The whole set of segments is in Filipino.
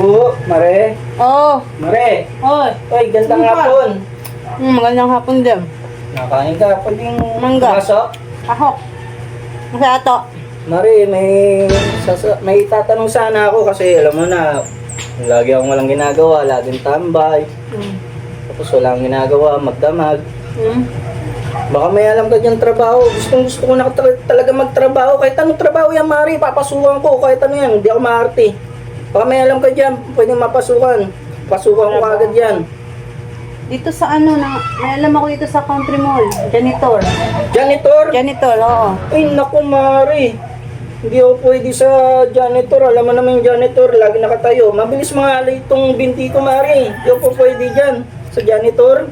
po, Mare. Oo. Mare. Oy. Oy, gandang Ano pa? hapon. Magandang hapon din. Nakain ka. Pwedeng Mangga. pumasok? Ahok. Kasi ato. Mare, may tatanong sana ako kasi alam mo na, lagi akong walang ginagawa, laging tambay. Tapos walang ginagawa, magdamag. Baka may alam ka dyan trabaho. Gusto ko na talaga magtrabaho. Kahit anong trabaho yan, Mari. Papasukan ko. Kahit ano yan. Hindi ako maarte. Baka may alam ka dyan. Pwede mapasukan. Pasukan ko agad yan. Dito sa ano, may alam ako dito sa Country Mall. Janitor. Janitor? Janitor, oo. Ay, naku, Mari. Hindi ako pwede sa janitor. Alam mo naman yung janitor. Lagi nakatayo. Mabilis mga alay itong binti ko, Mari. Hindi ako pwede dyan. Sa janitor.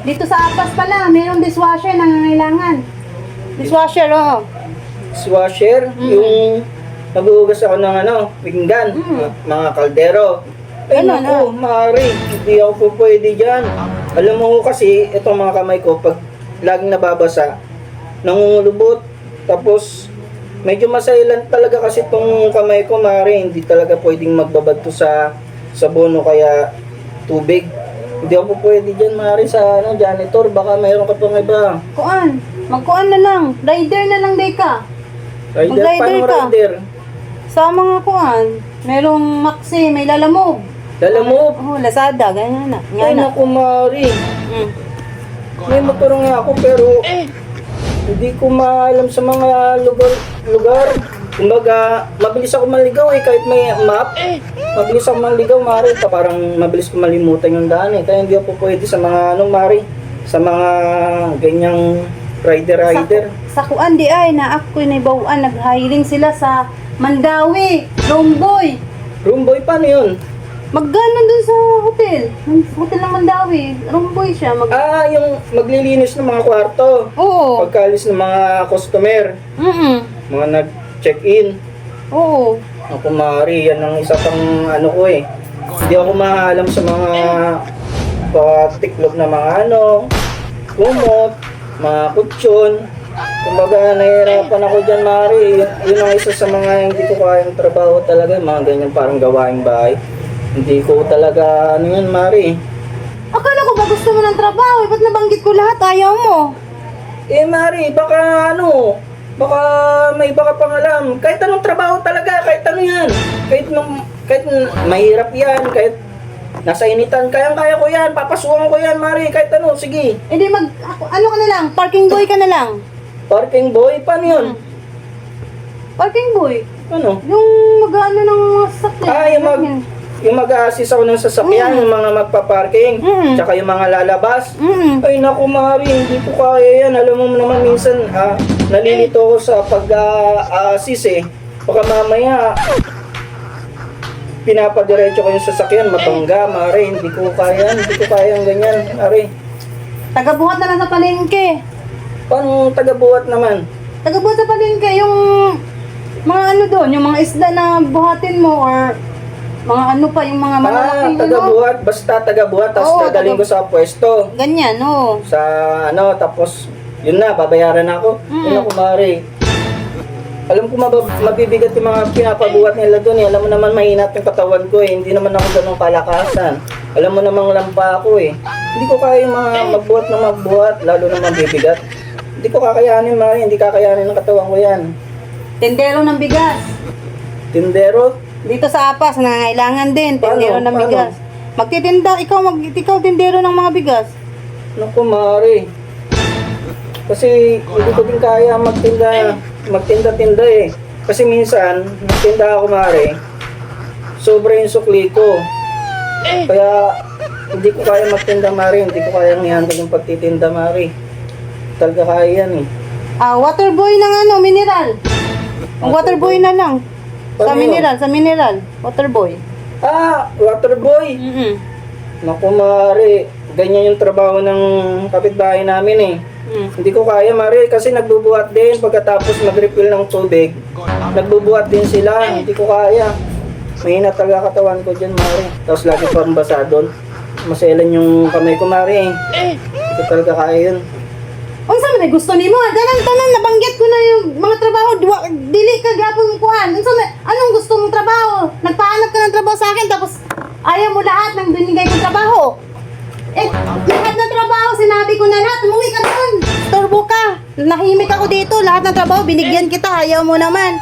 Dito sa Apas pala, mayroong dishwasher na nangangailangan. Dishwasher, oo. Dishwasher. Yung naghuhugas ako ng pinggan. Mga kaldero. Ay, Ano, naku, Mari, hindi ako po pwede dyan. Alam mo kasi, itong mga kamay ko, pag laging nababasa, nangungulubot. Tapos, medyo masailan talaga kasi itong kamay ko, Mari. Hindi talaga pwedeng magbabad to sa sabon o kaya tubig. Hindi ako po pwede dyan, Mari, sa janitor. Baka mayroon ka pang iba. Kuan. Magkuan na lang. Rider na lang, day ka. Rider? Mag-rider Paano ka. rider? Sa mga kuan, merong Maxi, may lalamog. Lalamove? Oh, Lazada, ganyan na. Ay, Yan na. naku, Mari. Mm. May motor nga ako pero hindi ko maalam sa mga lugar. Kumbaga, mabilis ako maligaw kahit may map. Mabilis ako maligaw, Mari. Parang mabilis ko malimutan yung daan Kaya hindi ako pwede sa mga Mari. Sa mga ganyang rider. Sa kuan di ay na ako ni bawaan nag-hiring sila sa Mandawi, Romboy. Roomboy, paano yun? Magkano dun sa hotel? Hotel ng Mandawi. Romboy siya. Yung maglilinis ng mga kwarto. Oo. Pagkalis ng mga customer. Mga nag-check-in. Oo. Ako, Mari, yan ang isa pang ko Hindi ako maalam sa mga patiklop na mga kumot, mga kutsyon. Kumbaga, nahihirapan ako dyan, Mari. Yun ang isa sa mga hindi ko kayang trabaho talaga. Mga ganyan parang gawaing bahay. Hindi ko talaga, yan, Mari. Akala ko ba gusto mo ng trabaho? Ba't nabanggit ko lahat? Ayaw mo. Mari, baka baka may iba ka pang alam. Kahit anong trabaho talaga, kahit ano yan. Kahit mahirap yan, kahit nasa initan, kayang-kaya ko yan, papasukan ko yan, Mari, kahit ano, sige. Hindi ano ka na lang, parking boy ka na lang. Parking boy, paano yun? Parking boy? Ano? Yung mag-ano ng mga sasakyan. Yung mag-a-assist ako ng sasakyan, yung mga magpa-parking, tsaka yung mga lalabas. Ay naku, Mari, hindi ko kaya yan. Alam mo naman minsan, nalilito ako sa pag-assist Baka mamaya, pinapadiretso ko yung sasakyan, matangga, Mari. Hindi ko kaya yung ganyan, Mari. Tagabuhat na lang sa palengke. Paano taga-buhat naman? Tagabuhat sa palengke, yung mga ano doon, yung mga isda na buhatin mo or mga ano pa, yung mga malalaking taga-buhat, basta taga-buhat, tapos Oo, dadaling ko sa pwesto. Ganyan, oo. Sa tapos yun na, babayaran ako. Yun ako, Mari. Alam ko mabibigat yung mga pinapabuhat nila doon Alam mo naman mahinat yung katawan ko Hindi naman ako ganong palakasan. Alam mo namang lampa ako Hindi ko kaya yung mga magbuhat, lalo na mabibigat. Hindi ko kakayanin, Mari. Hindi kakayanin ng katawan ko yan. Tendero ng bigas. Tindero? Dito sa Apas, nangangailangan din. Tendero ng Paano? bigas. Magtitinda, ikaw tendero ng mga bigas. Naku, Mari. Kasi hindi ko din kaya magtinda-tinda Kasi minsan, nagtinda ako, Mari. Sobra yung sukli ko. Kaya, hindi ko kaya magtinda, Mari. Hindi ko kaya i-handle yung pagtitinda, Mari. Talaga kaya yan Water boy ng mineral. Water boy na lang. Sa Paano yun? mineral. Water boy. Water boy. Naku, Mari. Ganyan yung trabaho ng kapitbahay namin Hindi ko kaya, Mari, kasi nagbubuhat din pagkatapos mag-refill ng tubig. Nagbubuhat din sila, hindi ko kaya. Mahina talaga katawan ko dyan, Mari. Tapos lagi pa basa doon. Maselan yung kamay ko, Mari. Hindi ko talaga kaya yun. Unsa man gusto nimo? Tanan nabanggit ko na yung mga trabaho dili ka gapon kuan. Unsa man anong gusto mong trabaho? Ayaw mo lahat ng binigay kong trabaho. Eh, lahat ng trabaho, sinabi ko na lahat. Umuwi ka doon. Turbo ka. Nahimik ako dito. Lahat ng trabaho, binigyan kita. Ayaw mo naman.